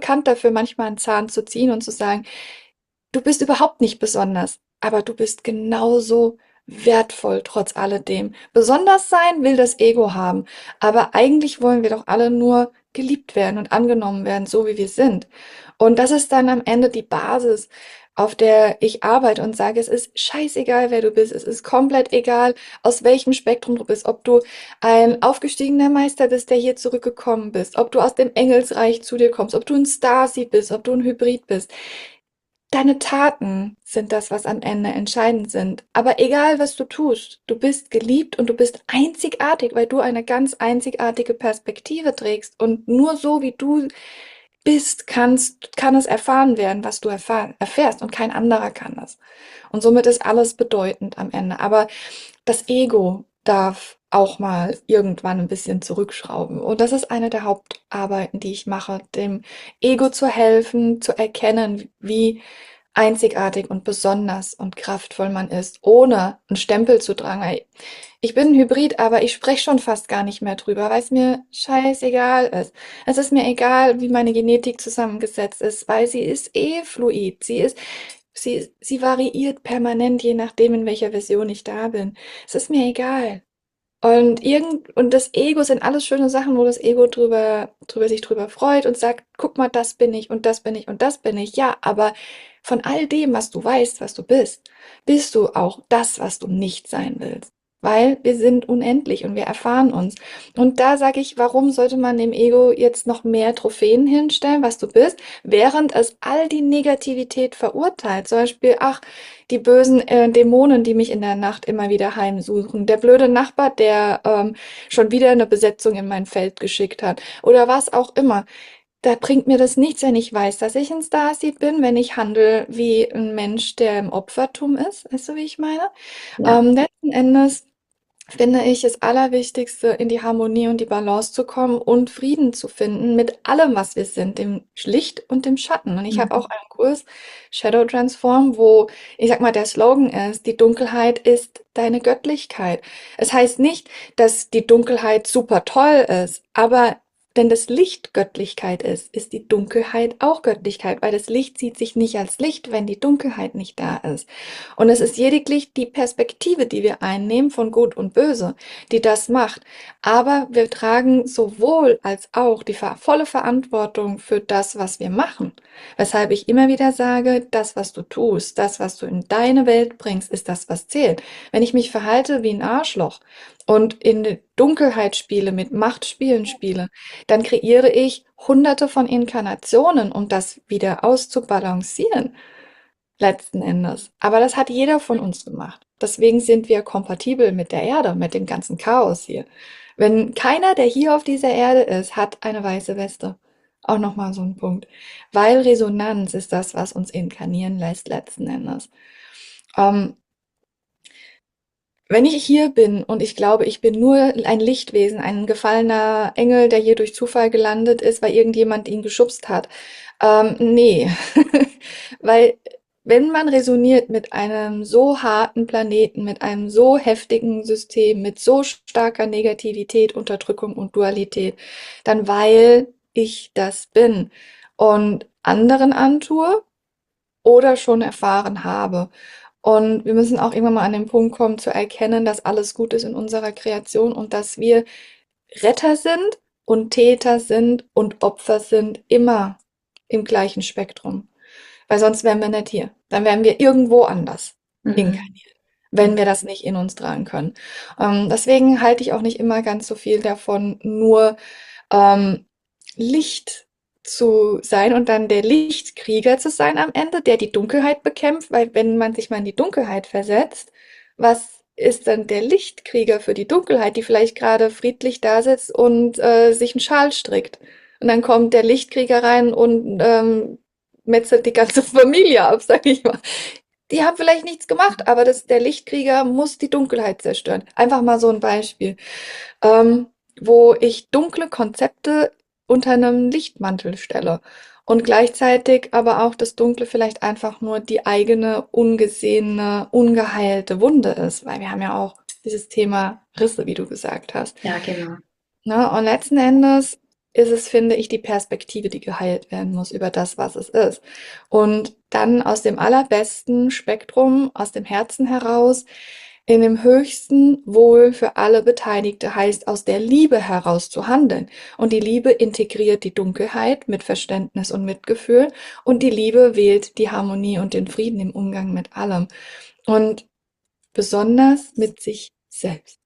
bekannt dafür, manchmal einen Zahn zu ziehen und zu sagen, du bist überhaupt nicht besonders, aber du bist genauso wertvoll trotz alledem. Besonders sein will das Ego haben, aber eigentlich wollen wir doch alle nur geliebt werden und angenommen werden, so wie wir sind. Und das ist dann am Ende die Basis, auf der ich arbeite und sage, es ist scheißegal, wer du bist. Es ist komplett egal, aus welchem Spektrum du bist. Ob du ein aufgestiegener Meister bist, der hier zurückgekommen bist. Ob du aus dem Engelsreich zu dir kommst. Ob du ein Starseed bist. Ob du ein Hybrid bist. Deine Taten sind das, was am Ende entscheidend sind. Aber egal, was du tust, du bist geliebt und du bist einzigartig, weil du eine ganz einzigartige Perspektive trägst. Und nur so, wie du bist, kann es erfahren werden, was du erfährst. Und kein anderer kann das. Und somit ist alles bedeutend am Ende. Aber das Ego darf auch mal irgendwann ein bisschen zurückschrauben. Und das ist eine der Hauptarbeiten, die ich mache, dem Ego zu helfen, zu erkennen, wie einzigartig und besonders und kraftvoll man ist, ohne einen Stempel zu tragen. Ich bin ein Hybrid, aber ich spreche schon fast gar nicht mehr drüber, weil es mir scheißegal ist. Es ist mir egal, wie meine Genetik zusammengesetzt ist, weil sie ist eh fluid. Sie variiert permanent, je nachdem, in welcher Version ich da bin. Es ist mir egal. Und das Ego sind alles schöne Sachen, wo das Ego sich drüber freut und sagt, guck mal, das bin ich und das bin ich und das bin ich. Ja, aber von all dem, was du weißt, was du bist du auch das, was du nicht sein willst. Weil wir sind unendlich und wir erfahren uns. Und da sage ich, warum sollte man dem Ego jetzt noch mehr Trophäen hinstellen, was du bist, während es all die Negativität verurteilt? Zum Beispiel, ach, die bösen Dämonen, die mich in der Nacht immer wieder heimsuchen. Der blöde Nachbar, der schon wieder eine Besetzung in mein Feld geschickt hat. Oder was auch immer. Da bringt mir das nichts, wenn ich weiß, dass ich ein Starseed bin, wenn ich handle wie ein Mensch, der im Opfertum ist. Weißt du, wie ich meine? Ja. Letzten Endes finde ich das Allerwichtigste, in die Harmonie und die Balance zu kommen und Frieden zu finden mit allem, was wir sind, dem Licht und dem Schatten. Und ich habe auch Mhm. einen Kurs, Shadow Transform, wo, ich sag mal, der Slogan ist, die Dunkelheit ist deine Göttlichkeit. Es heißt nicht, dass die Dunkelheit super toll ist, aber wenn das Licht Göttlichkeit ist, ist die Dunkelheit auch Göttlichkeit, weil das Licht sieht sich nicht als Licht, wenn die Dunkelheit nicht da ist. Und es ist lediglich die Perspektive, die wir einnehmen von Gut und Böse, die das macht. Aber wir tragen sowohl als auch die volle Verantwortung für das, was wir machen. Weshalb ich immer wieder sage, das, was du tust, das, was du in deine Welt bringst, ist das, was zählt. Wenn ich mich verhalte wie ein Arschloch und in die Dunkelheit spiele, mit Machtspielen spiele, dann kreiere ich hunderte von Inkarnationen, um das wieder auszubalancieren letzten Endes. Aber das hat jeder von uns gemacht. Deswegen sind wir kompatibel mit der Erde, mit dem ganzen Chaos hier. Wenn keiner, der hier auf dieser Erde ist, hat eine weiße Weste. Auch nochmal so ein Punkt. Weil Resonanz ist das, was uns inkarnieren lässt, letzten Endes. Ähm, Wenn ich hier bin und ich glaube, ich bin nur ein Lichtwesen, ein gefallener Engel, der hier durch Zufall gelandet ist, weil irgendjemand ihn geschubst hat. Nee. Weil wenn man resoniert mit einem so harten Planeten, mit einem so heftigen System, mit so starker Negativität, Unterdrückung und Dualität, dann weil ich das bin und anderen antue oder schon erfahren habe. Und wir müssen auch irgendwann mal an den Punkt kommen, zu erkennen, dass alles gut ist in unserer Kreation und dass wir Retter sind und Täter sind und Opfer sind immer im gleichen Spektrum. Weil sonst wären wir nicht hier. Dann wären wir irgendwo anders Mhm. inkarniert, wenn wir das nicht in uns tragen können. Deswegen halte ich auch nicht immer ganz so viel davon, nur ähm, Licht zu sein und dann der Lichtkrieger zu sein am Ende, der die Dunkelheit bekämpft, weil wenn man sich mal in die Dunkelheit versetzt, was ist dann der Lichtkrieger für die Dunkelheit, die vielleicht gerade friedlich da sitzt und sich einen Schal strickt? Und dann kommt der Lichtkrieger rein und metzelt die ganze Familie ab, sag ich mal. Die haben vielleicht nichts gemacht, aber der Lichtkrieger muss die Dunkelheit zerstören. Einfach mal so ein Beispiel, wo ich dunkle Konzepte unter einem Lichtmantel stelle und gleichzeitig aber auch das Dunkle vielleicht einfach nur die eigene ungesehene, ungeheilte Wunde ist, weil wir haben ja auch dieses Thema Risse, wie du gesagt hast. Ja, genau. Ne? Und letzten Endes ist es, finde ich, die Perspektive, die geheilt werden muss über das, was es ist. Und dann aus dem allerbesten Spektrum, aus dem Herzen heraus, in dem höchsten Wohl für alle Beteiligte heißt, aus der Liebe heraus zu handeln. Und die Liebe integriert die Dunkelheit mit Verständnis und Mitgefühl. Und die Liebe wählt die Harmonie und den Frieden im Umgang mit allem. Und besonders mit sich selbst.